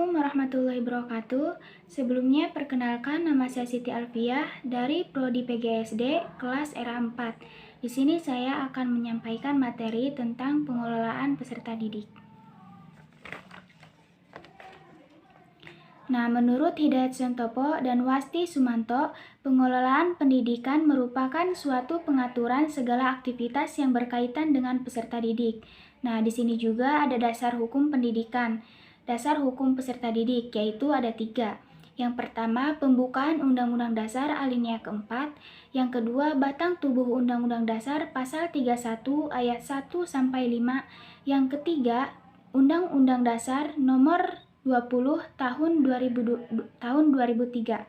Assalamualaikum warahmatullahi wabarakatuh. Sebelumnya perkenalkan, nama saya Siti Alfiah dari Prodi PGSD kelas era 4. Di sini saya akan menyampaikan materi tentang pengelolaan peserta didik. Nah, menurut Hidayat Santopo dan Wasti Sumanto, pengelolaan pendidikan merupakan suatu pengaturan segala aktivitas yang berkaitan dengan peserta didik. Nah, di sini juga ada dasar hukum pendidikan. Dasar hukum peserta didik, yaitu ada 3. Yang pertama, pembukaan Undang-Undang Dasar alinea keempat. Yang kedua, batang tubuh Undang-Undang Dasar pasal 31 ayat 1-5. Yang ketiga, Undang-Undang Dasar nomor 20 tahun 2003.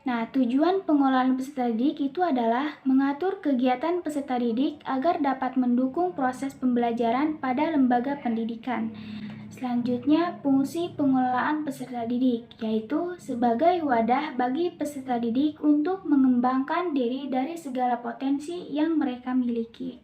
Nah, tujuan pengelolaan peserta didik itu adalah mengatur kegiatan peserta didik agar dapat mendukung proses pembelajaran pada lembaga pendidikan. Selanjutnya, fungsi pengelolaan peserta didik, yaitu sebagai wadah bagi peserta didik untuk mengembangkan diri dari segala potensi yang mereka miliki.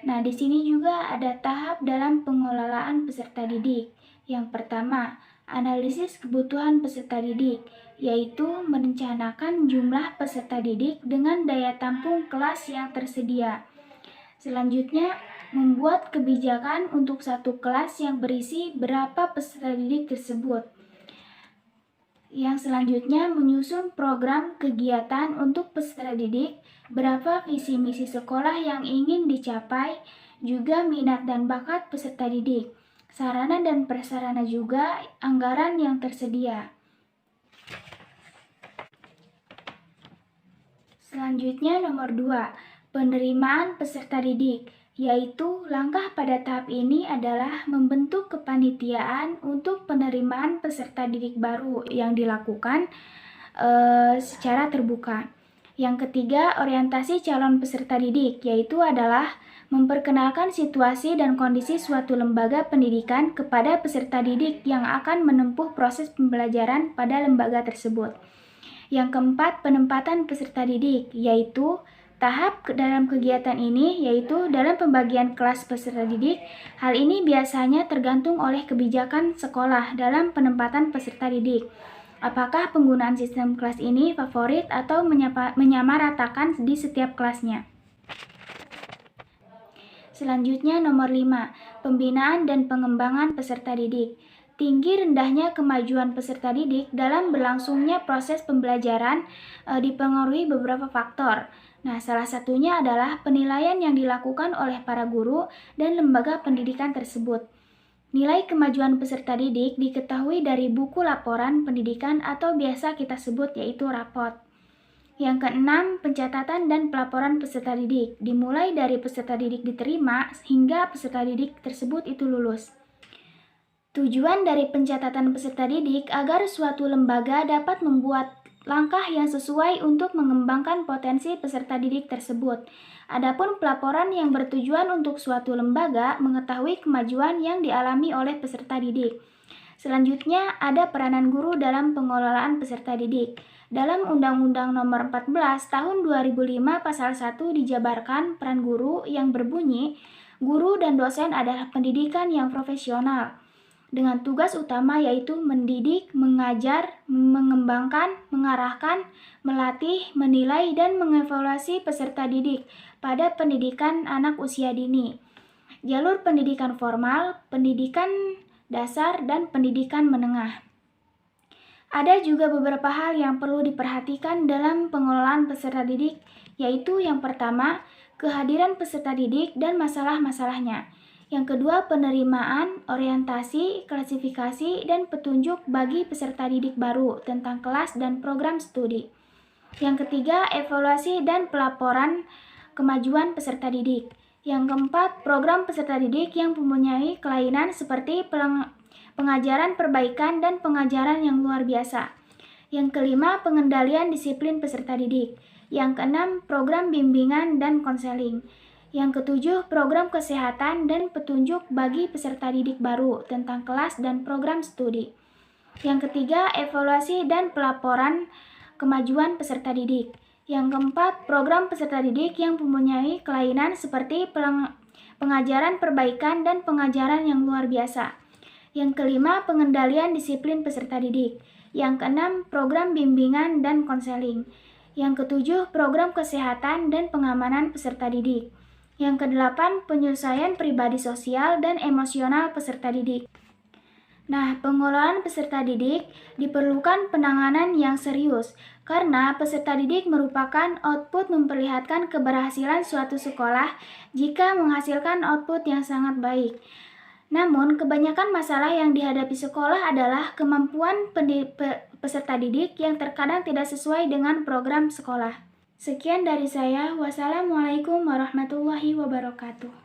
Nah, di sini juga ada tahap dalam pengelolaan peserta didik. Yang pertama, analisis kebutuhan peserta didik, yaitu merencanakan jumlah peserta didik dengan daya tampung kelas yang tersedia. Selanjutnya, membuat kebijakan untuk satu kelas yang berisi berapa peserta didik tersebut. Yang selanjutnya, menyusun program kegiatan untuk peserta didik, berapa visi misi sekolah yang ingin dicapai, juga minat dan bakat peserta didik, sarana dan prasarana juga anggaran yang tersedia. Selanjutnya nomor 2, penerimaan peserta didik, yaitu langkah pada tahap ini adalah membentuk kepanitiaan untuk penerimaan peserta didik baru yang dilakukan secara terbuka. Yang ketiga, orientasi calon peserta didik, yaitu adalah memperkenalkan situasi dan kondisi suatu lembaga pendidikan kepada peserta didik yang akan menempuh proses pembelajaran pada lembaga tersebut. Yang keempat, penempatan peserta didik, yaitu tahap dalam kegiatan ini yaitu dalam pembagian kelas peserta didik. Hal ini biasanya tergantung oleh kebijakan sekolah dalam penempatan peserta didik. Apakah penggunaan sistem kelas ini favorit atau menyamaratakan di setiap kelasnya? Selanjutnya nomor 5, pembinaan dan pengembangan peserta didik. Tinggi rendahnya kemajuan peserta didik dalam berlangsungnya proses pembelajaran dipengaruhi beberapa faktor. Nah, salah satunya adalah penilaian yang dilakukan oleh para guru dan lembaga pendidikan tersebut. Nilai kemajuan peserta didik diketahui dari buku laporan pendidikan atau biasa kita sebut yaitu rapot. Yang keenam, pencatatan dan pelaporan peserta didik, dimulai dari peserta didik diterima hingga peserta didik tersebut itu lulus. Tujuan dari pencatatan peserta didik agar suatu lembaga dapat membuat langkah yang sesuai untuk mengembangkan potensi peserta didik tersebut. Adapun pelaporan yang bertujuan untuk suatu lembaga mengetahui kemajuan yang dialami oleh peserta didik. Selanjutnya, ada peranan guru dalam pengelolaan peserta didik. Dalam Undang-Undang Nomor 14 Tahun 2005 Pasal 1 dijabarkan peran guru yang berbunyi, guru dan dosen adalah pendidikan yang profesional dengan tugas utama yaitu mendidik, mengajar, mengembangkan, mengarahkan, melatih, menilai, dan mengevaluasi peserta didik pada pendidikan anak usia dini. Jalur pendidikan formal, pendidikan dasar, dan pendidikan menengah. Ada juga beberapa hal yang perlu diperhatikan dalam pengelolaan peserta didik, yaitu yang pertama, kehadiran peserta didik dan masalah-masalahnya. Yang kedua, penerimaan, orientasi, klasifikasi, dan petunjuk bagi peserta didik baru tentang kelas dan program studi. Yang ketiga, evaluasi dan pelaporan kemajuan peserta didik. Yang keempat, program peserta didik yang mempunyai kelainan seperti pengajaran perbaikan dan pengajaran yang luar biasa. Yang kelima, pengendalian disiplin peserta didik. Yang keenam, program bimbingan dan konseling. Yang ketujuh, program kesehatan dan petunjuk bagi peserta didik baru tentang kelas dan program studi. Yang ketiga, evaluasi dan pelaporan kemajuan peserta didik. Yang keempat, program peserta didik yang mempunyai kelainan seperti pengajaran perbaikan dan pengajaran yang luar biasa. Yang kelima, pengendalian disiplin peserta didik. Yang keenam, program bimbingan dan konseling. Yang ketujuh, program kesehatan dan pengamanan peserta didik. Yang kedelapan, penyelesaian pribadi sosial dan emosional peserta didik. Nah, pengelolaan peserta didik diperlukan penanganan yang serius karena peserta didik merupakan output memperlihatkan keberhasilan suatu sekolah jika menghasilkan output yang sangat baik. Namun, kebanyakan masalah yang dihadapi sekolah adalah kemampuan peserta didik yang terkadang tidak sesuai dengan program sekolah. Sekian dari saya. Wassalamualaikum warahmatullahi wabarakatuh.